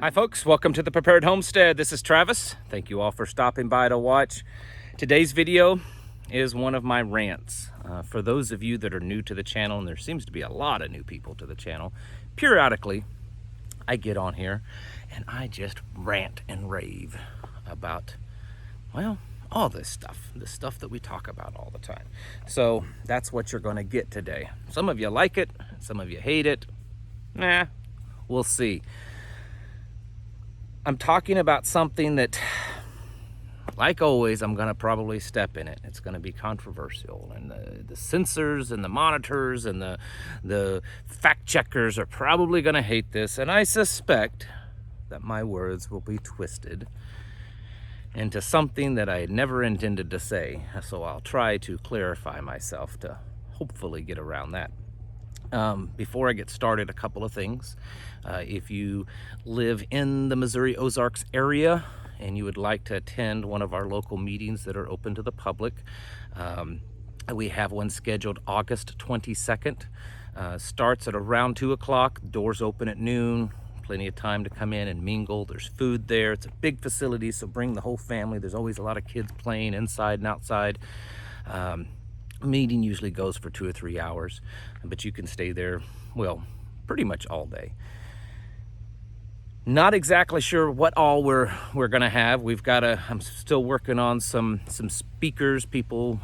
Hi folks, welcome to the Prepared Homestead. This is Travis. Thank you all for stopping by to watch. Today's video is one of my rants. For those of you that are new to the channel, and there seems to be a lot of new people to the channel, periodically I get on here and I just rant and rave about, well, all this stuff, the stuff that we talk about all the time. So that's what you're going to get today. Some of you like it, some of you hate it. Nah, we'll see. I'm talking about something that, like always, I'm going to probably step in it. It's going to be controversial, and the censors and the monitors and the fact checkers are probably going to hate this, and I suspect that my words will be twisted into something that I had never intended to say, so I'll try to clarify myself to hopefully get around that. Before I get started, a couple of things. If you live in the Missouri Ozarks area and you would like to attend one of our local meetings that are open to the public, we have one scheduled August 22nd. Starts at around 2 o'clock, doors open at noon, plenty of time to come in and mingle. There's food there. It's a big facility, so bring the whole family. There's always a lot of kids playing inside and outside. Meeting usually goes for 2 or 3 hours, but you can stay there, well, pretty much all day. Not exactly sure what all we're gonna have. I'm still working on some speakers, people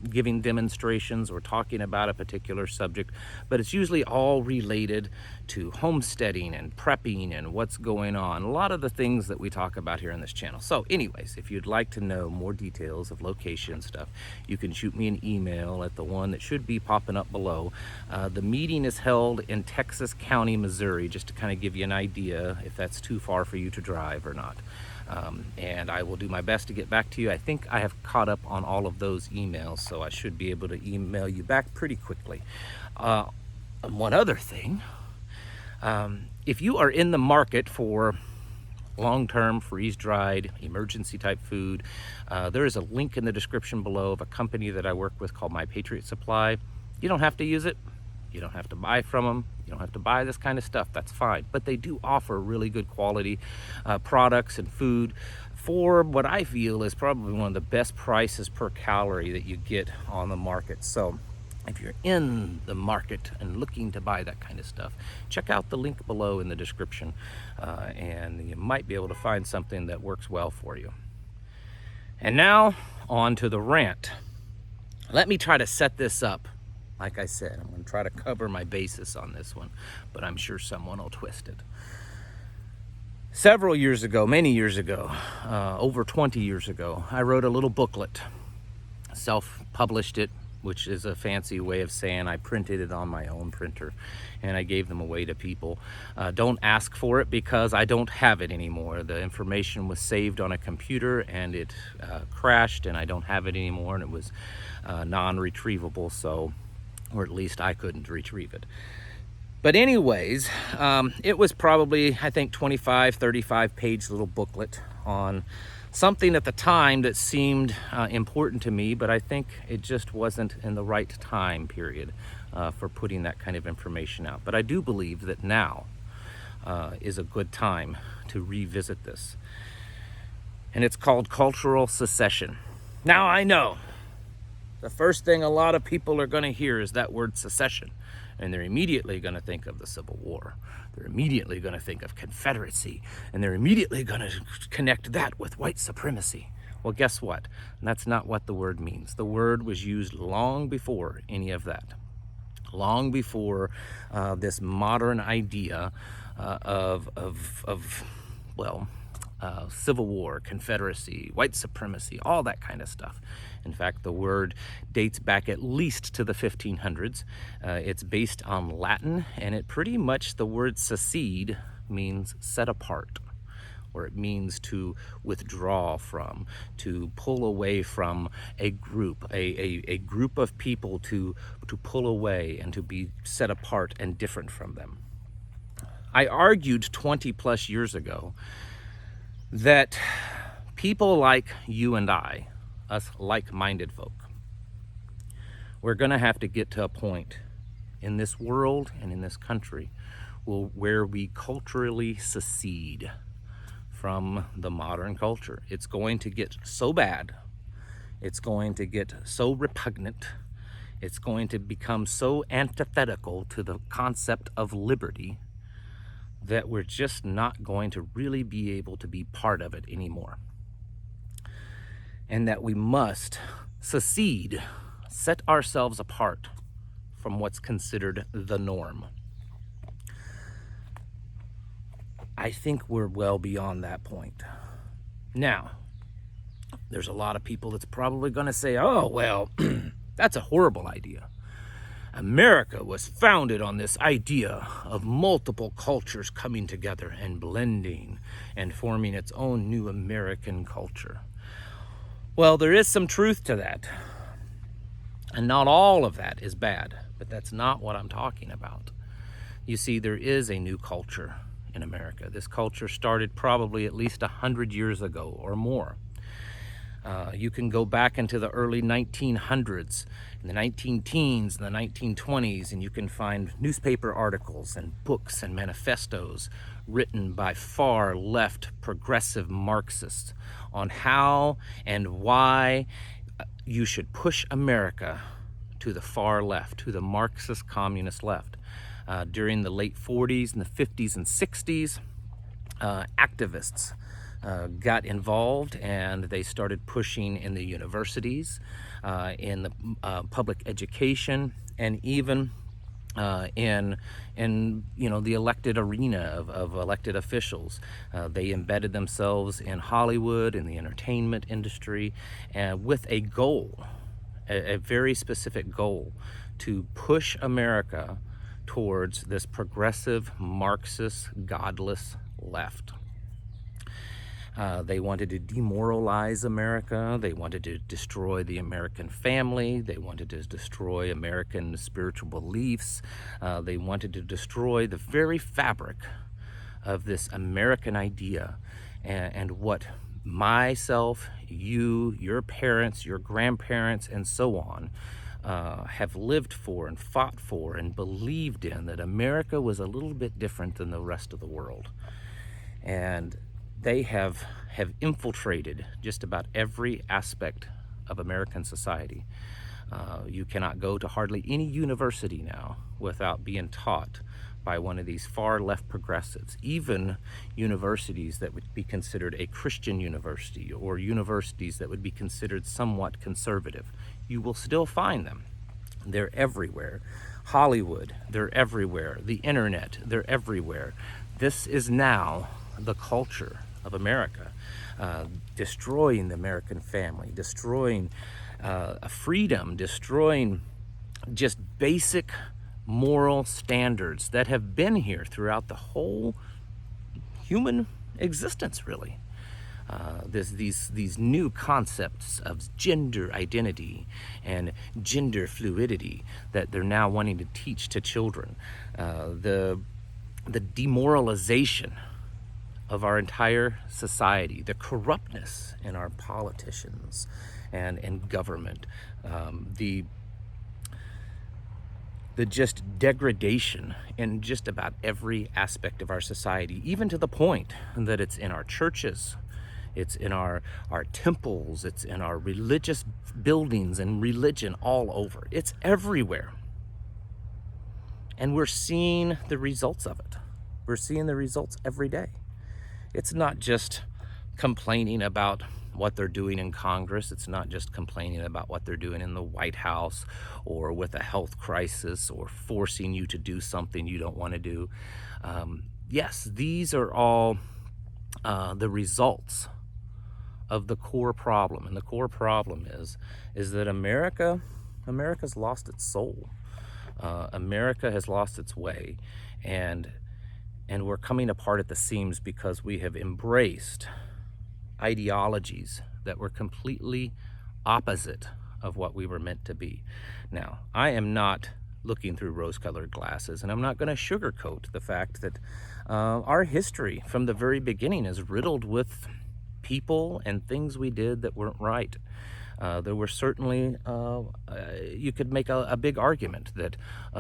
giving demonstrations or talking about a particular subject, but it's usually all related to homesteading and prepping and what's going on. A lot of the things that we talk about here on this channel. So anyways, if you'd like to know more details of location stuff, you can shoot me an email at the one that should be popping up below. The meeting is held in Texas County, Missouri, just to kind of give you an idea if that's too far for you to drive or not. And I will do my best to get back to you. I think I have caught up on all of those emails, so I should be able to email you back pretty quickly. One other thing, if you are in the market for long-term freeze-dried emergency type food, there is a link in the description below of a company that I work with called My Patriot Supply. You don't have to use it. You don't have to buy from them. You don't have to buy this kind of stuff. That's fine. But they do offer really good quality products and food for what I feel is probably one of the best prices per calorie that you get on the market. So if you're in the market and looking to buy that kind of stuff, check out the link below in the description, and you might be able to find something that works well for you. And now on to the rant. Let me try to set this up. Like I said, I'm going to try to cover my basis on this one, but I'm sure someone will twist it. Several years ago, many years ago, over 20 years ago, I wrote a little booklet, self-published it, which is a fancy way of saying I printed it on my own printer, and I gave them away to people. Don't ask for it because I don't have it anymore. The information was saved on a computer and it crashed, and I don't have it anymore, and it was non-retrievable, so, or at least I couldn't retrieve it. But anyways, it was probably, I think, 25, 35 page little booklet on something at the time that seemed important to me, but I think it just wasn't in the right time period for putting that kind of information out. But I do believe that now is a good time to revisit this. And it's called Cultural Secession. Now I know the first thing a lot of people are going to hear is that word secession, and they're immediately going to think of the Civil War. They're immediately going to think of Confederacy, and they're immediately going to connect that with white supremacy. Well, guess what? That's not what the word means. The word was used long before any of that, long before this modern idea Civil War, Confederacy, white supremacy, all that kind of stuff. In fact, the word dates back at least to the 1500s. It's based on Latin, and it pretty much, the word secede means set apart, or it means to withdraw from, to pull away from a group, a group of people to pull away and to be set apart and different from them. I argued 20 plus years ago that people like you and I, us like-minded folk, we're going to have to get to a point in this world and in this country where we culturally secede from the modern culture. It's going to get so bad, it's going to get so repugnant, it's going to become so antithetical to the concept of liberty that we're just not going to really be able to be part of it anymore. And that we must secede, set ourselves apart from what's considered the norm. I think we're well beyond that point. Now, there's a lot of people that's probably going to say, oh, well, that's a horrible idea. America was founded on this idea of multiple cultures coming together and blending and forming its own new American culture. Well, there is some truth to that. And not all of that is bad, but that's not what I'm talking about. You see, there is a new culture in America. This culture started probably at least 100 years ago or more. You can go back into the early 1900s, in the 19-teens, and the 1920s, and you can find newspaper articles and books and manifestos written by far left progressive Marxists on how and why you should push America to the far left, to the Marxist communist left. During the late 40s and the 50s and 60s, activists got involved, and they started pushing in the universities, in the public education, and even in the elected arena of elected officials. They embedded themselves in Hollywood, in the entertainment industry, with a goal, a very specific goal, to push America towards this progressive, Marxist, godless left. They wanted to demoralize America. They wanted to destroy the American family. They wanted to destroy American spiritual beliefs. They wanted to destroy the very fabric of this American idea and what myself, you, your parents, your grandparents, and so on have lived for and fought for and believed in, that America was a little bit different than the rest of the world. And they have infiltrated just about every aspect of American society. You cannot go to hardly any university now without being taught by one of these far left progressives. Even universities that would be considered a Christian university, or universities that would be considered somewhat conservative, you will still find them. They're everywhere. Hollywood, they're everywhere. The internet, they're everywhere. This is now the culture of America, destroying the American family, destroying freedom, destroying just basic moral standards that have been here throughout the whole human existence, really. These new concepts of gender identity and gender fluidity that they're now wanting to teach to children. The demoralization of our entire society, the corruptness in our politicians and government, the just degradation in just about every aspect of our society, even to the point that it's in our churches, it's in our temples, it's in our religious buildings and religion all over. It's everywhere. And we're seeing the results of it. We're seeing the results every day. It's not just complaining about what they're doing in Congress. It's not just complaining about what they're doing in the White House or with a health crisis or forcing you to do something you don't want to do. Yes, these are all the results of the core problem. And the core problem is that America's lost its soul. America has lost its way. And we're coming apart at the seams because we have embraced ideologies that were completely opposite of what we were meant to be. Now, I am not looking through rose-colored glasses, and I'm not going to sugarcoat the fact that our history from the very beginning is riddled with people and things we did that weren't right. There were certainly, you could make a big argument that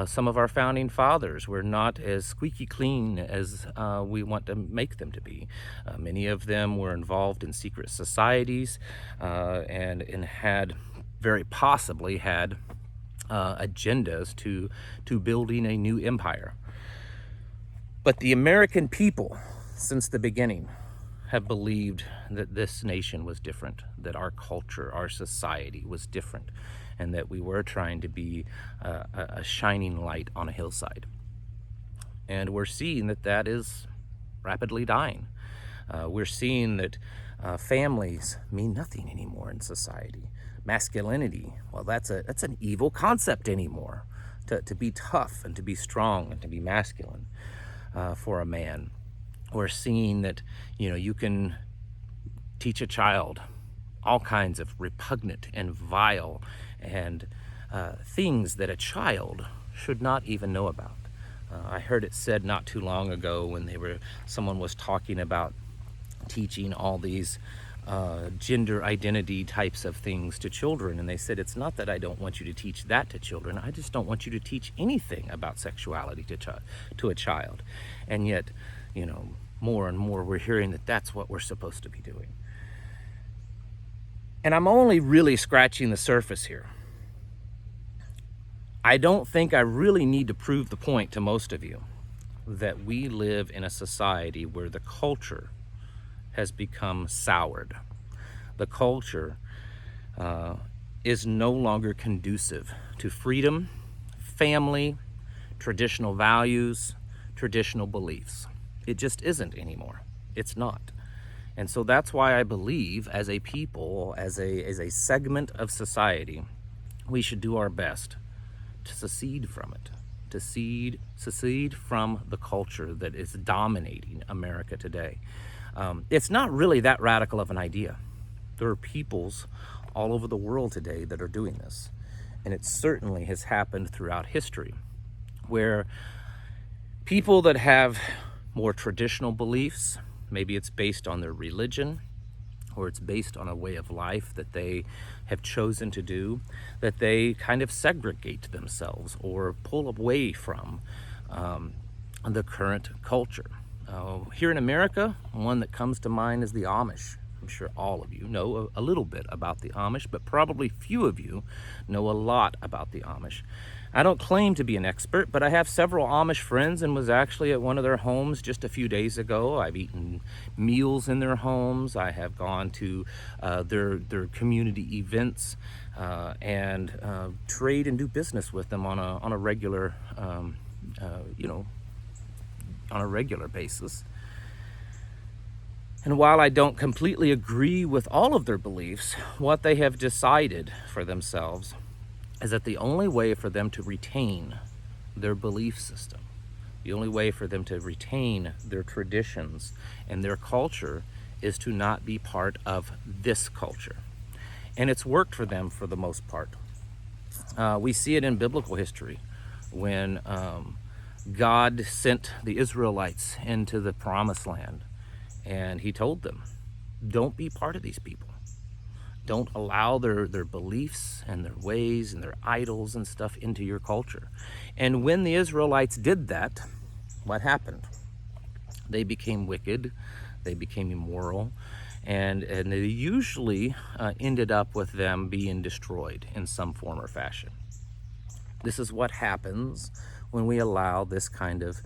some of our founding fathers were not as squeaky clean as we want to make them to be. Many of them were involved in secret societies and had very possibly had agendas to building a new empire. But the American people, since the beginning, have believed that this nation was different, that our culture, our society was different, and that we were trying to be a shining light on a hillside. And we're seeing that that is rapidly dying. We're seeing that families mean nothing anymore in society. Masculinity, well, that's an evil concept anymore. To be tough and to be strong and to be masculine for a man. We're seeing that, you can teach a child all kinds of repugnant and vile and things that a child should not even know about. I heard it said not too long ago when someone was talking about teaching all these gender identity types of things to children, and they said, it's not that I don't want you to teach that to children, I just don't want you to teach anything about sexuality to a child. And yet, more and more we're hearing that that's what we're supposed to be doing. And I'm only really scratching the surface here. I don't think I really need to prove the point to most of you that we live in a society where the culture has become soured. The culture is no longer conducive to freedom, family, traditional values, traditional beliefs. It just isn't anymore. It's not. And so that's why I believe as a people, as a segment of society, we should do our best to secede from it, to secede from the culture that is dominating America today. It's not really that radical of an idea. There are peoples all over the world today that are doing this. And it certainly has happened throughout history, where people that have more traditional beliefs, maybe it's based on their religion, or it's based on a way of life that they have chosen to do, that they kind of segregate themselves or pull away from the current culture. Here in America, one that comes to mind is the Amish. I'm sure all of you know a little bit about the Amish, but probably few of you know a lot about the Amish. I don't claim to be an expert, but I have several Amish friends and was actually at one of their homes just a few days ago. I've eaten meals in their homes. I have gone to their community events and trade and do business with them on a regular, on a regular basis. And while I don't completely agree with all of their beliefs, what they have decided for themselves is that the only way for them to retain their belief system, the only way for them to retain their traditions and their culture is to not be part of this culture. And it's worked for them for the most part. We see it in biblical history when God sent the Israelites into the promised land, and he told them, don't be part of these people. Don't allow their beliefs and their ways and their idols and stuff into your culture. And when the Israelites did that, what happened? They became wicked, they became immoral, and they usually ended up with them being destroyed in some form or fashion. This is what happens when we allow this kind of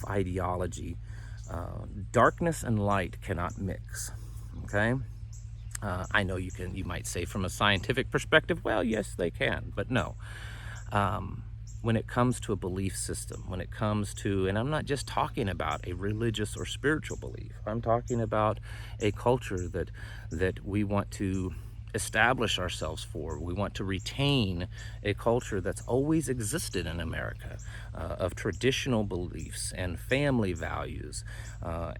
ideology. Darkness and light cannot mix, okay? I know you might say from a scientific perspective, well, yes, they can, but no. When it comes to a belief system, when it comes to, and I'm not just talking about a religious or spiritual belief, I'm talking about a culture that we want to establish ourselves for. We want to retain a culture that's always existed in America, of traditional beliefs and family values,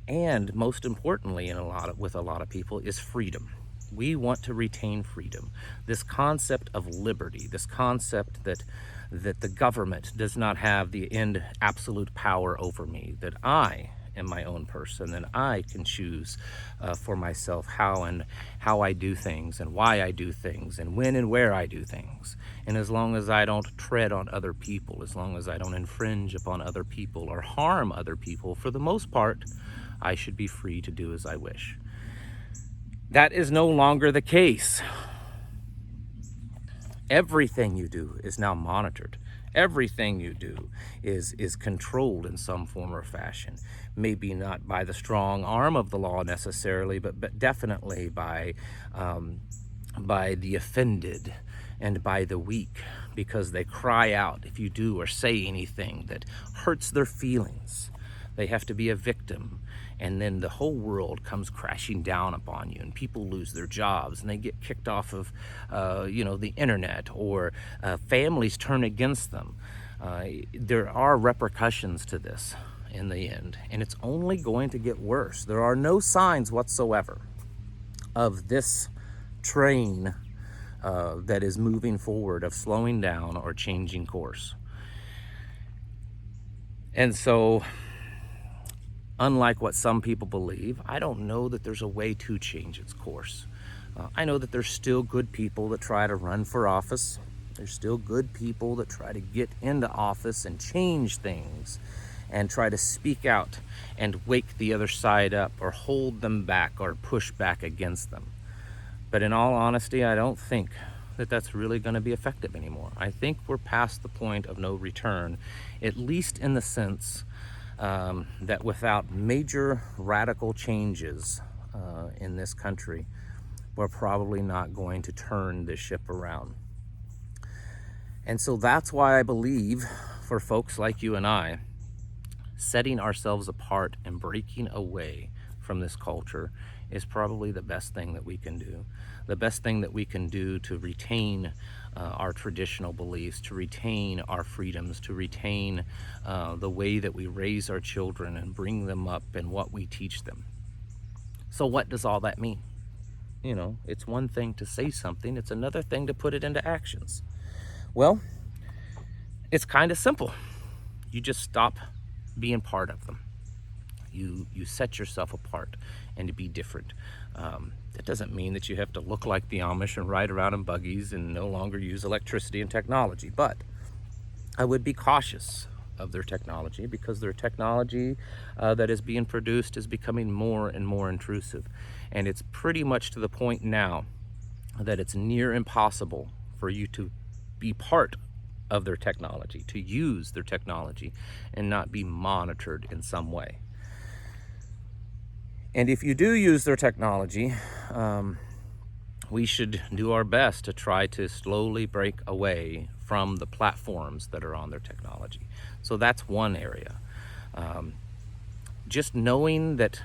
and most importantly, with a lot of people, is freedom. We want to retain freedom. This concept of liberty, this concept that the government does not have the end absolute power over me, that I in my own person, and I can choose for myself how I do things and why I do things and when and where I do things. And as long as I don't tread on other people, as long as I don't infringe upon other people or harm other people, for the most part, I should be free to do as I wish. That is no longer the case. Everything you do is now monitored. Everything you do is controlled in some form or fashion. Maybe not by the strong arm of the law necessarily, but definitely by the offended and by the weak, because they cry out if you do or say anything that hurts their feelings. They have to be a victim, and then the whole world comes crashing down upon you, and people lose their jobs, and they get kicked off of the internet, or families turn against them. There are repercussions to this in the end, and it's only going to get worse. There are no signs whatsoever of this train that is moving forward, of slowing down or changing course. And so, unlike what some people believe, I don't know that there's a way to change its course. I know that there's still good people that try to run for office. There's still good people that try to get into office and change things and try to speak out and wake the other side up or hold them back or push back against them. But in all honesty, I don't think that that's really going to be effective anymore. I think we're past the point of no return, at least in the sense that without major radical changes in this country, we're probably not going to turn this ship around. And so that's why I believe, for folks like you and I, setting ourselves apart and breaking away from this culture is probably the best thing that we can do. The best thing that we can do to retain our traditional beliefs, to retain our freedoms, to retain the way that we raise our children and bring them up and what we teach them. So what does all that mean? It's one thing to say something, it's another thing to put it into actions. Well, it's kind of simple. You just stop being part of them. You set yourself apart and to be different. That doesn't mean that you have to look like the Amish and ride around in buggies and no longer use electricity and technology, but I would be cautious of their technology, because their technology that is being produced is becoming more and more intrusive. And it's pretty much to the point now that it's near impossible for you to be part of their technology, to use their technology and not be monitored in some way. And if you do use their technology, we should do our best to try to slowly break away from the platforms that are on their technology. So that's one area. Just knowing that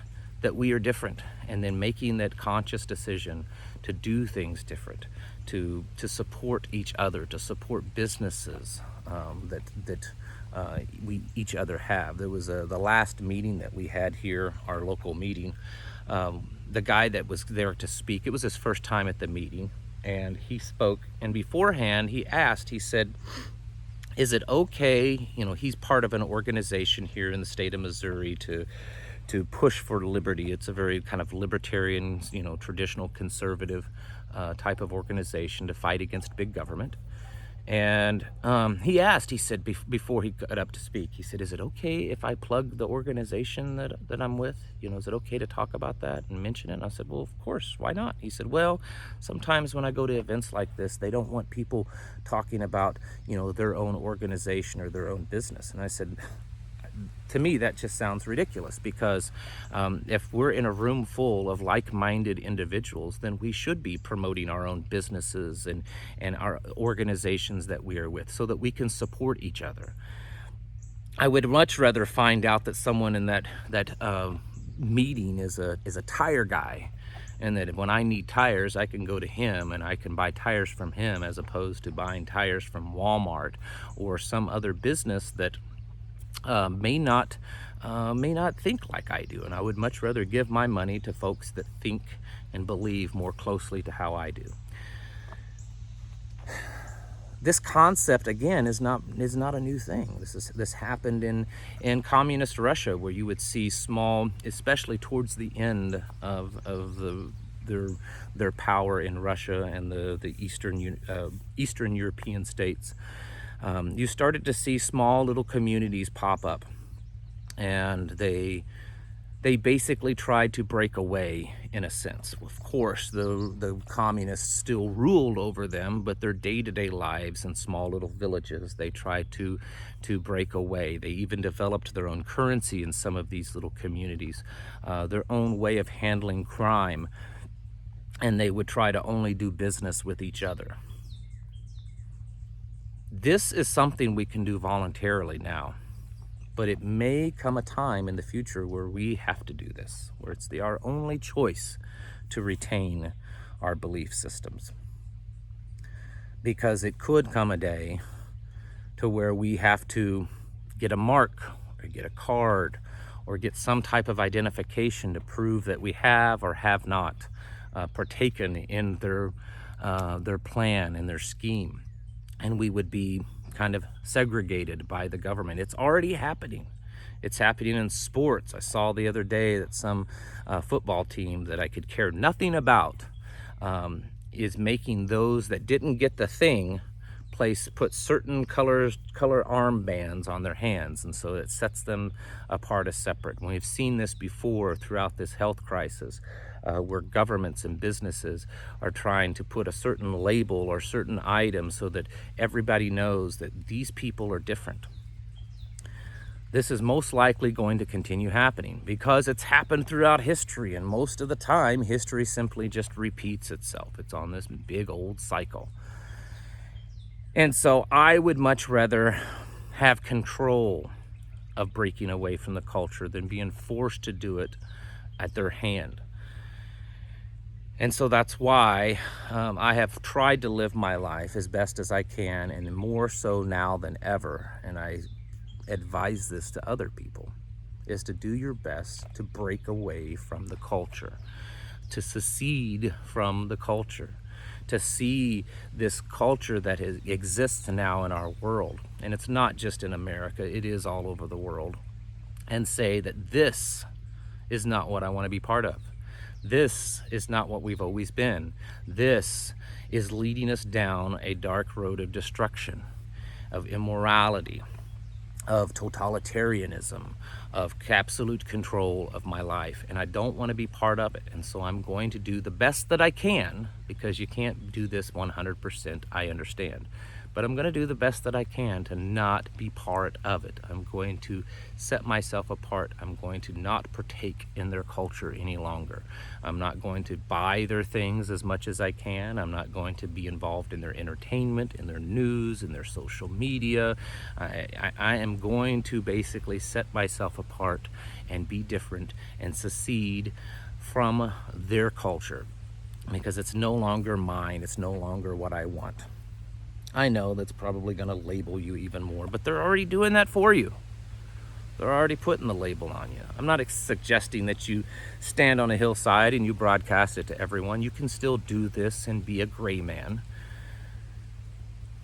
we are different, and then making that conscious decision to do things different, to support each other, to support businesses that we each other have. There was the last meeting that we had here, our local meeting. The guy that was there to speak, it was his first time at the meeting, and he spoke, and beforehand he said, is it okay, he's part of an organization here in the state of Missouri to push for liberty. It's a very kind of libertarian, traditional conservative type of organization to fight against big government. And he said, before he got up to speak, he said, is it okay if I plug the organization that I'm with? Is it okay to talk about that and mention it? And I said, well, of course, why not? He said, well, sometimes when I go to events like this, they don't want people talking about, their own organization or their own business. And I said, to me, that just sounds ridiculous, because if we're in a room full of like-minded individuals, then we should be promoting our own businesses and our organizations that we are with, so that we can support each other. I would much rather find out that someone in that meeting is a tire guy, and that when I need tires, I can go to him and I can buy tires from him, as opposed to buying tires from Walmart or some other business that may not think like I do. And I would much rather give my money to folks that think and believe more closely to how I do. this concept, again, is not a new thing. This happened in communist Russia, where you would see small, especially towards the end of their power in Russia and the Eastern European states. You started to see small little communities pop up, and they basically tried to break away, in a sense. Of course, the communists still ruled over them, but their day-to-day lives in small little villages, they tried to break away. They even developed their own currency in some of these little communities, their own way of handling crime, and they would try to only do business with each other. This is something we can do voluntarily now. But it may come a time in the future where we have to do this, where it's our only choice to retain our belief systems. Because it could come a day to where we have to get a mark or get a card or get some type of identification to prove that we have or have not partaken in their plan and their scheme. And we would be kind of segregated by the government. It's already happening. It's happening in sports. I saw the other day that some football team that I could care nothing about is making those that didn't get the thing put certain color armbands on their hands, and so it sets them apart as separate. And we've seen this before throughout this health crisis, where governments and businesses are trying to put a certain label or certain item so that everybody knows that these people are different. This is most likely going to continue happening because it's happened throughout history, and most of the time history simply just repeats itself. It's on this big old cycle. And so I would much rather have control of breaking away from the culture than being forced to do it at their hand. And so that's why I have tried to live my life as best as I can, and more so now than ever. And I advise this to other people, is to do your best to break away from the culture, to secede from the culture, to see this culture that exists now in our world. And it's not just in America, it is all over the world. And say that this is not what I want to be part of. This is not what we've always been. This is leading us down a dark road of destruction, of immorality, of totalitarianism, of absolute control of my life. And I don't want to be part of it. And so I'm going to do the best that I can, because you can't do this 100%, I understand. But I'm going to do the best that I can to not be part of it. I'm going to set myself apart. I'm going to not partake in their culture any longer. I'm not going to buy their things as much as I can. I'm not going to be involved in their entertainment, in their news, in their social media. I am going to basically set myself apart and be different and secede from their culture, because it's no longer mine. It's no longer what I want. I know that's probably going to label you even more, but they're already doing that for you. They're already putting the label on you. I'm not suggesting that you stand on a hillside and you broadcast it to everyone. You can still do this and be a gray man.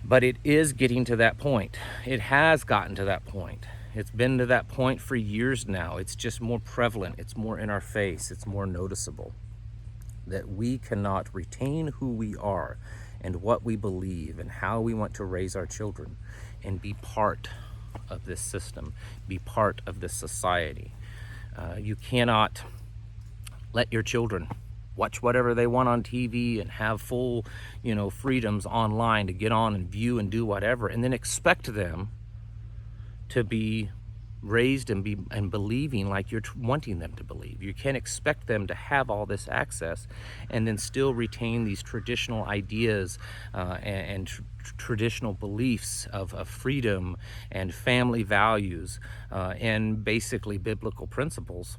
But it is getting to that point. It has gotten to that point. It's been to that point for years now. It's just more prevalent. It's more in our face. It's more noticeable that we cannot retain who we are and what we believe and how we want to raise our children and be part of this system, be part of this society. You cannot let your children watch whatever they want on TV and have full, freedoms online to get on and view and do whatever, and then expect them to be raised and believing like you're wanting them to believe. You can't expect them to have all this access and then still retain these traditional ideas and traditional beliefs of freedom and family values and basically biblical principles,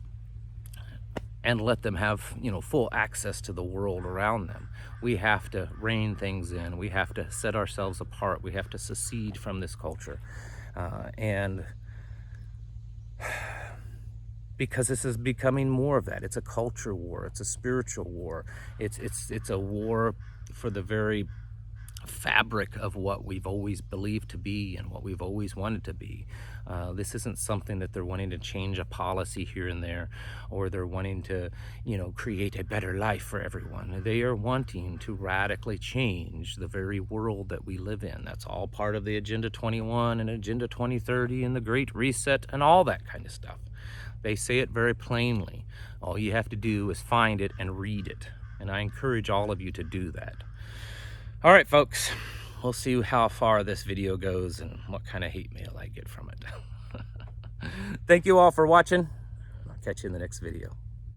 and let them have full access to the world around them. We have to rein things in. We have to set ourselves apart. We have to secede from this culture, and because this is becoming more of that. It's a culture war. It's a spiritual war. It's a war for the very fabric of what we've always believed to be and what we've always wanted to be. This isn't something that they're wanting to change a policy here and there, or they're wanting to, create a better life for everyone. They are wanting to radically change the very world that we live in. That's all part of the Agenda 21 and Agenda 2030 and the Great Reset and all that kind of stuff. They say it very plainly. All you have to do is find it and read it. And I encourage all of you to do that. All right, folks, we'll see how far this video goes and what kind of hate mail I get from it. Thank you all for watching. I'll catch you in the next video.